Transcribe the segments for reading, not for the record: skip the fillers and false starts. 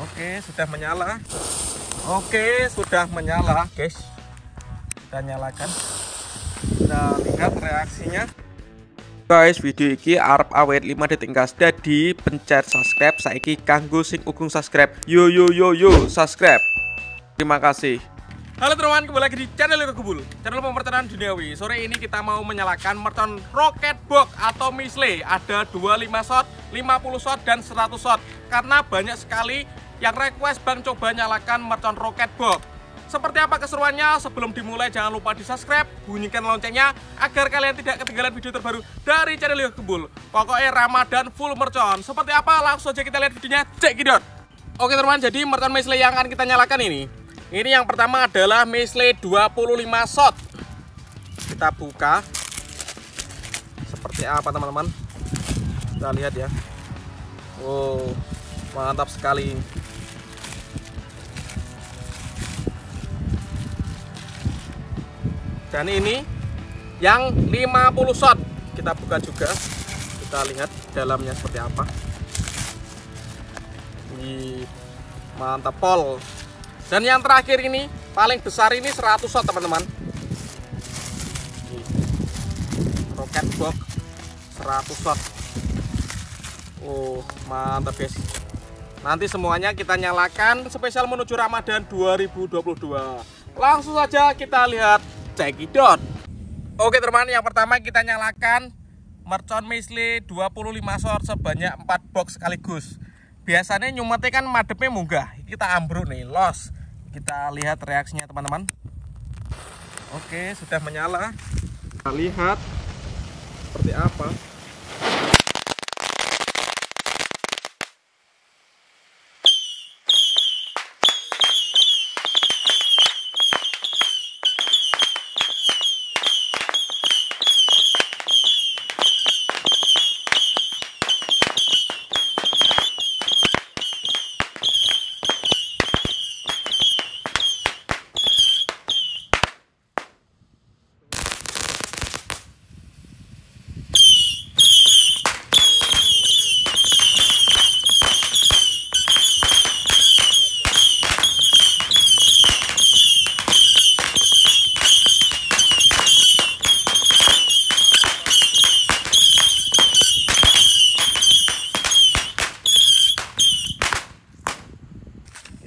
Oke, sudah menyala. Oke, sudah menyala, guys. Kita nyalakan. Kita lihat reaksinya. Guys, video iki arep awet 5 detik gas. Dadi pencet subscribe saiki kanggo sing ugung subscribe. Yo subscribe. Terima kasih. Halo teman-teman, kembali lagi di channel Kebul, channel pemertanan duniawi. Sore ini kita mau menyalakan mercon rocket box atau misle. Ada 25 shot, 50 shot, dan 100 shot. Karena banyak sekali yang request bang coba nyalakan mercon rocket box. Seperti apa keseruannya? Sebelum dimulai jangan lupa di subscribe, bunyikan loncengnya agar kalian tidak ketinggalan video terbaru dari channel Kebul. Pokoknya Ramadan full mercon. Seperti apa? Langsung aja kita lihat videonya, cekidot. Oke teman-teman, jadi mercon misle yang akan kita nyalakan ini yang pertama adalah misle 25 shot. Kita buka. Seperti apa teman-teman? Kita lihat ya. Wow, mantap sekali. Dan ini yang 50 shot. Kita buka juga. Kita lihat dalamnya seperti apa. Ini mantap pol. Dan yang terakhir ini paling besar ini 100 shot teman-teman. Rocket box 100 shot. Oh, mantap guys. Nanti semuanya kita nyalakan spesial menuju Ramadan 2022. Langsung saja kita lihat cekidot. Oke teman-teman, yang pertama kita nyalakan mercon misle 25 shot sebanyak 4 box sekaligus. Biasanya nyumetnya kan madepnya munggah. Kita ambruk nih, los. Kita lihat reaksinya teman-teman. Oke, sudah menyala. Kita lihat seperti apa.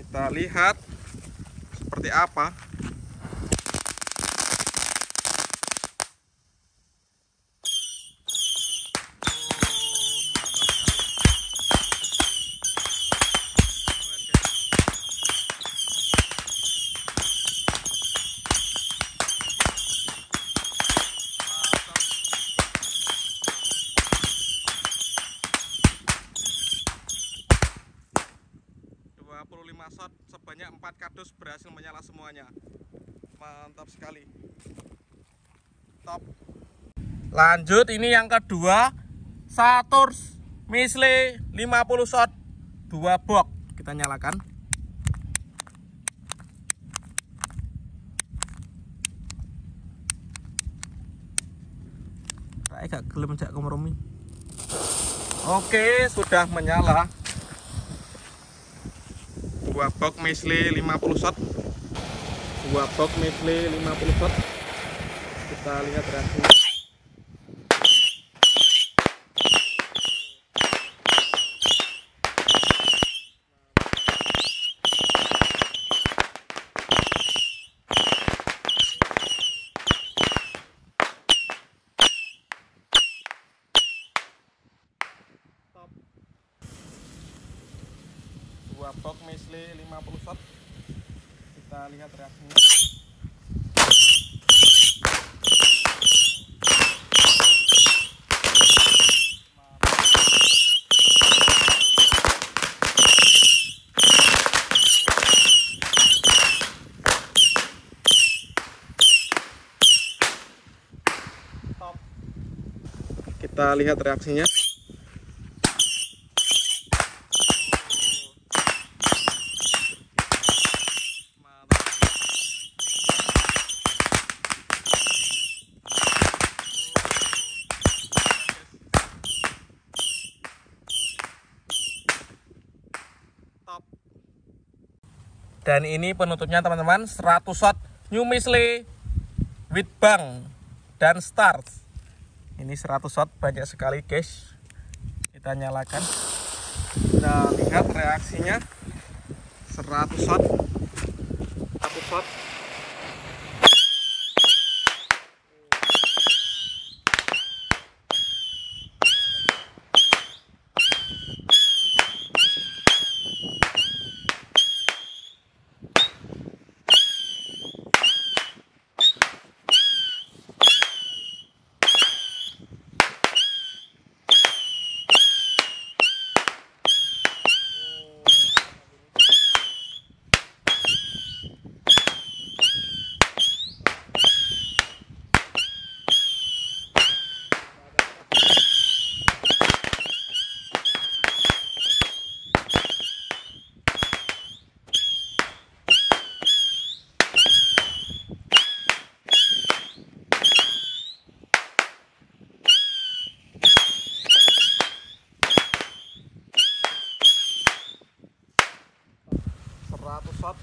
Kita lihat seperti apa. Shot sebanyak 4 kardus berhasil menyala semuanya. Mantap sekali. Top. Lanjut, ini yang kedua, Saturn misle 50 shot 2 box. Kita nyalakan. Saya gak gelem jak kompromi. Oke, sudah menyala. 2 box misle 50 shot. 2 box misle 50 shot. Kita lihat reaksinya. Top. 2 box misle 50 shot. Kita lihat reaksinya. Top. Kita lihat reaksinya. Dan ini penutupnya teman-teman, 100 shot New Misle with bang dan start. Ini 100 shot, banyak sekali guys. Kita nyalakan, kita lihat reaksinya. 100 shot, 1 shot. Shot.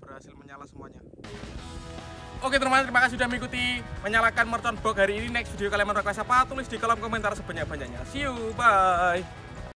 Berhasil menyala semuanya. Oke teman-teman, terima kasih sudah mengikuti menyalakan mercon box hari ini. Next video kalian mau request apa? Tulis di kolom komentar sebanyak-banyaknya. See you, bye.